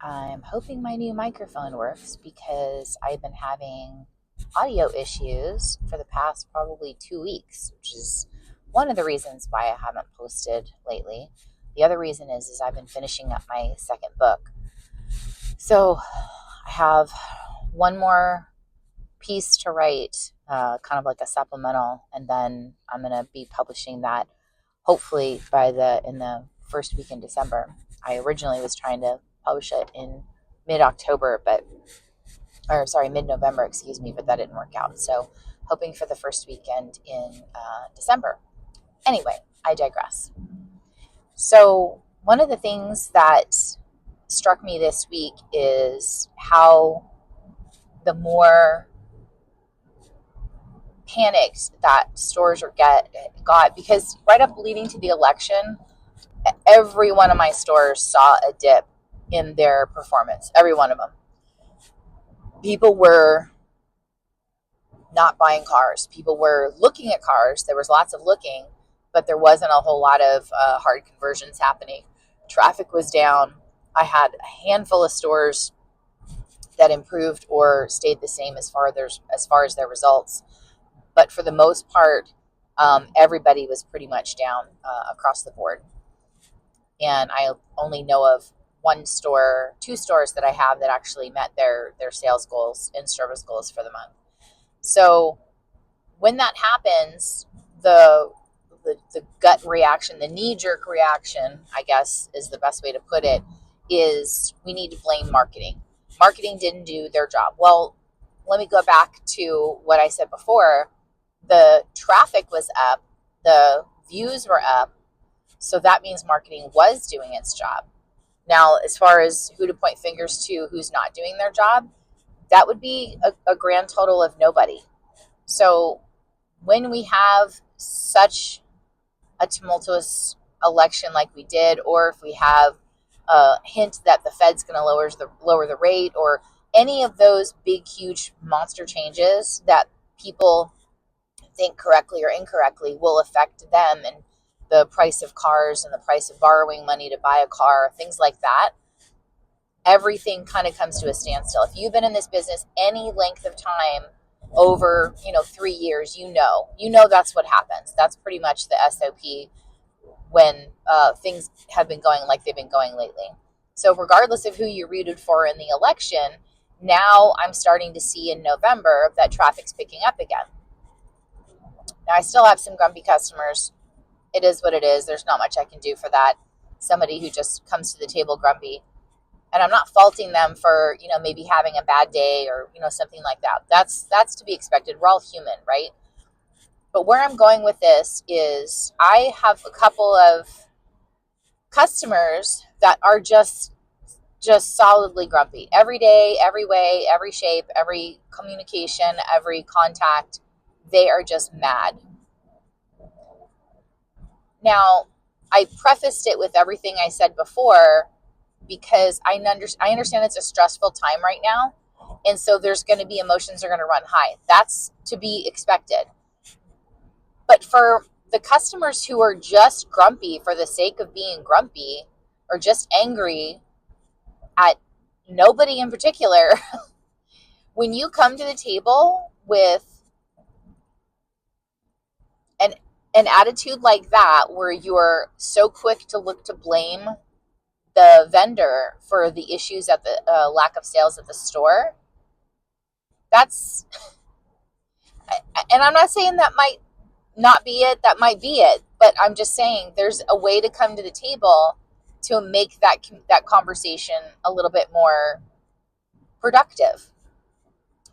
I'm hoping my new microphone works because I've been having audio issues for the past probably 2 weeks, which is one of the reasons why I haven't posted lately. The other reason is I've been finishing up my second book. So I have one more piece to write, kind of like a supplemental, and then I'm going to be publishing that hopefully in the first week in December. I originally was trying to publish it in mid-October, mid-November, excuse me, but that didn't work out. So hoping for the first weekend in December. Anyway, I digress. So one of the things that struck me this week is how the more panicked that stores got, because right up leading to the election, every one of my stores saw a dip in their performance. Every one of them. People were not buying cars. People were looking at cars. There was lots of looking, but there wasn't a whole lot of hard conversions happening. Traffic was down. I had a handful of stores that improved or stayed the same as far as their results. But for the most part, everybody was pretty much down across the board. And I only know of two stores that I have that actually met their sales goals and service goals for the month. So when that happens, the gut reaction, the knee-jerk reaction, I guess is the best way to put it, is we need to blame marketing. Marketing didn't do their job. Well, let me go back to what I said before. The traffic was up, the views were up, so that means marketing was doing its job. Now, as far as who to point fingers to who's not doing their job, that would be a grand total of nobody. So when we have such a tumultuous election like we did, or if we have a hint that the Fed's going to lower the rate, or any of those big, huge monster changes that people think correctly or incorrectly will affect them and the price of cars and the price of borrowing money to buy a car, things like that, everything kind of comes to a standstill. If you've been in this business any length of time, over 3 years, you know that's what happens. That's pretty much the SOP when things have been going like they've been going lately. So regardless of who you rooted for in the election, now I'm starting to see in November that traffic's picking up again. Now I still have some grumpy customers. It is what it is. There's not much I can do for that. Somebody who just comes to the table grumpy. And I'm not faulting them for, maybe having a bad day or, something like that. That's to be expected. We're all human, right? But where I'm going with this is I have a couple of customers that are just solidly grumpy. Every day, every way, every shape, every communication, every contact, they are just mad. Now, I prefaced it with everything I said before because I understand it's a stressful time right now. And so there's going to be emotions are going to run high. That's to be expected. But for the customers who are just grumpy for the sake of being grumpy or just angry at nobody in particular, when you come to the table with an attitude like that, where you're so quick to look to blame the vendor for the issues at the lack of sales at the store, that's, and I'm not saying that might not be it, that might be it, but I'm just saying there's a way to come to the table to make that conversation a little bit more productive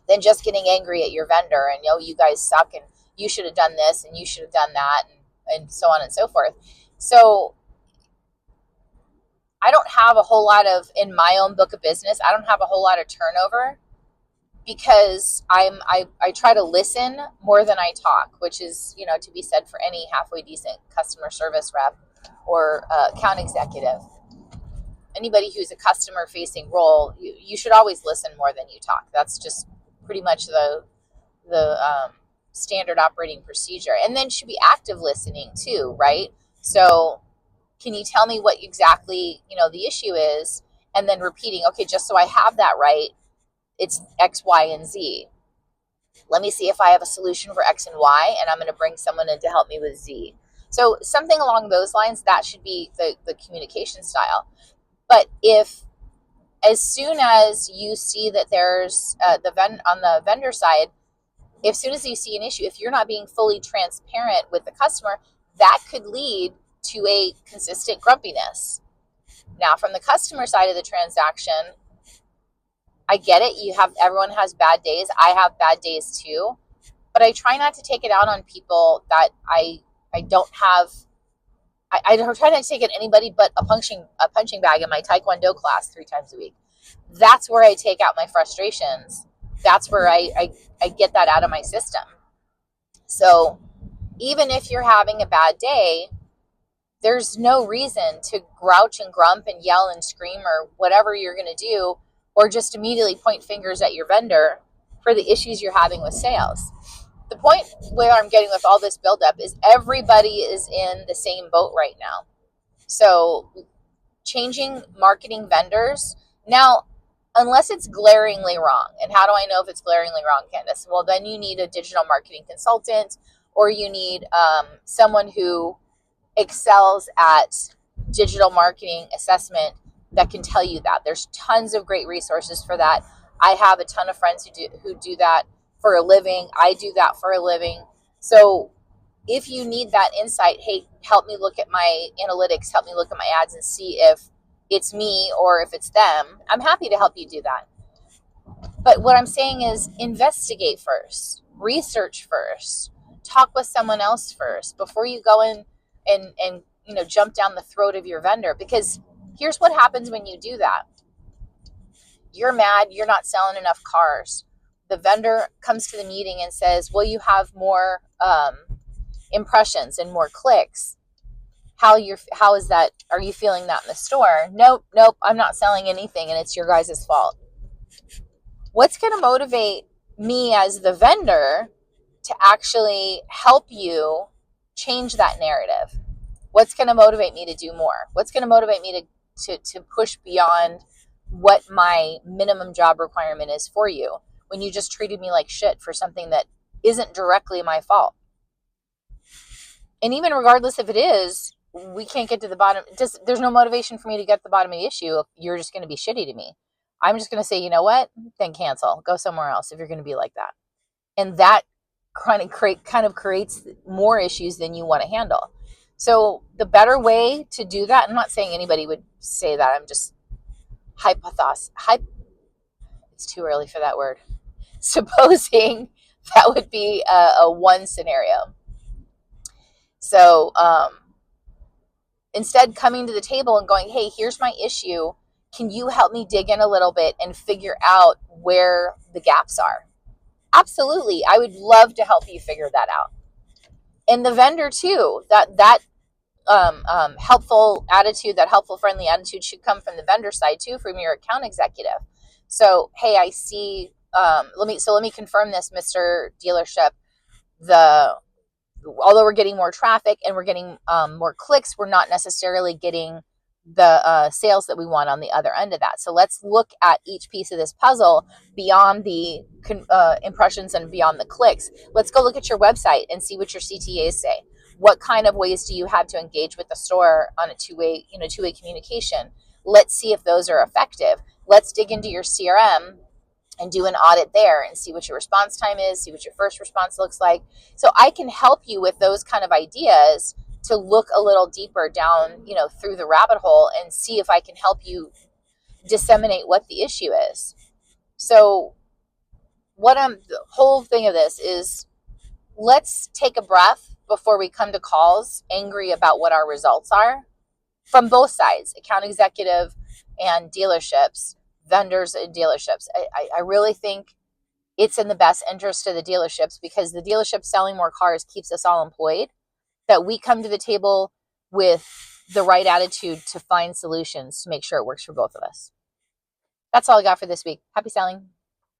than just getting angry at your vendor and, you guys suck and you should have done this and you should have done that and so on and so forth. So I don't have a whole lot of, in my own book of business, I don't have a whole lot of turnover because I try to listen more than I talk, which is, to be said for any halfway decent customer service rep or account executive. Anybody who's a customer facing role, you should always listen more than you talk. That's just pretty much the standard operating procedure. And then should be active listening too, right? So can you tell me what exactly, the issue is? and then repeating, okay, just so I have that right, it's X, Y, and Z. Let me see if I have a solution for X and Y, and I'm going to bring someone in to help me with Z. So something along those lines, that should be the communication style. But if as soon as you see that there's on the vendor side, as soon as you see an issue, if you're not being fully transparent with the customer, that could lead to a consistent grumpiness. Now, from the customer side of the transaction, I get it. Everyone has bad days. I have bad days too, but I try not to take it out on people that I don't have. I try not to take it anybody but a punching bag in my Taekwondo class 3 times a week. That's where I take out my frustrations. That's where I get that out of my system. So even if you're having a bad day, there's no reason to grouch and grump and yell and scream or whatever you're going to do, or just immediately point fingers at your vendor for the issues you're having with sales. The point where I'm getting with all this buildup is everybody is in the same boat right now. So changing marketing vendors now, unless it's glaringly wrong. And how do I know if it's glaringly wrong, Candace? Well, then you need a digital marketing consultant, or you need someone who excels at digital marketing assessment that can tell you that. There's tons of great resources for that. I have a ton of friends who do that for a living. I do that for a living. So if you need that insight, hey, help me look at my analytics, help me look at my ads and see if it's me or if it's them, I'm happy to help you do that. But what I'm saying is investigate first, research first, talk with someone else first before you go in and jump down the throat of your vendor. Because here's what happens when you do that. You're mad, you're not selling enough cars. The vendor comes to the meeting and says, well, you have more impressions and more clicks. How is that? Are you feeling that in the store? Nope, I'm not selling anything and it's your guys' fault. What's going to motivate me as the vendor to actually help you change that narrative? What's going to motivate me to do more? What's going to motivate me to push beyond what my minimum job requirement is for you when you just treated me like shit for something that isn't directly my fault? And even regardless if it is, we can't get to the bottom. There's no motivation for me to get to the bottom of the issue if you're just going to be shitty to me. I'm just going to say, you know what? Then cancel. Go somewhere else if you're going to be like that. And that kind of creates more issues than you want to handle. So the better way to do that, I'm not saying anybody would say that. I'm just it's too early for that word. Supposing that would be a one scenario. So instead coming to the table and going, hey, here's my issue. Can you help me dig in a little bit and figure out where the gaps are? Absolutely. I would love to help you figure that out. And the vendor too, that helpful attitude, that helpful, friendly attitude should come from the vendor side too, from your account executive. So, hey, I see, let me confirm this, Mr. Dealership. Although we're getting more traffic and we're getting more clicks, we're not necessarily getting the sales that we want on the other end of that. So let's look at each piece of this puzzle beyond the impressions and beyond the clicks. Let's go look at your website and see what your CTAs say. What kind of ways do you have to engage with the store on a two-way communication? Let's see if those are effective. Let's dig into your CRM and do an audit there and see what your response time is, see what your first response looks like. So I can help you with those kind of ideas to look a little deeper down, through the rabbit hole and see if I can help you disseminate what the issue is. So the whole thing of this is, let's take a breath before we come to calls angry about what our results are from both sides, account executive and dealerships, vendors and dealerships. I really think it's in the best interest of the dealerships, because the dealership selling more cars keeps us all employed, that we come to the table with the right attitude to find solutions to make sure it works for both of us. That's all I got for this week. Happy selling.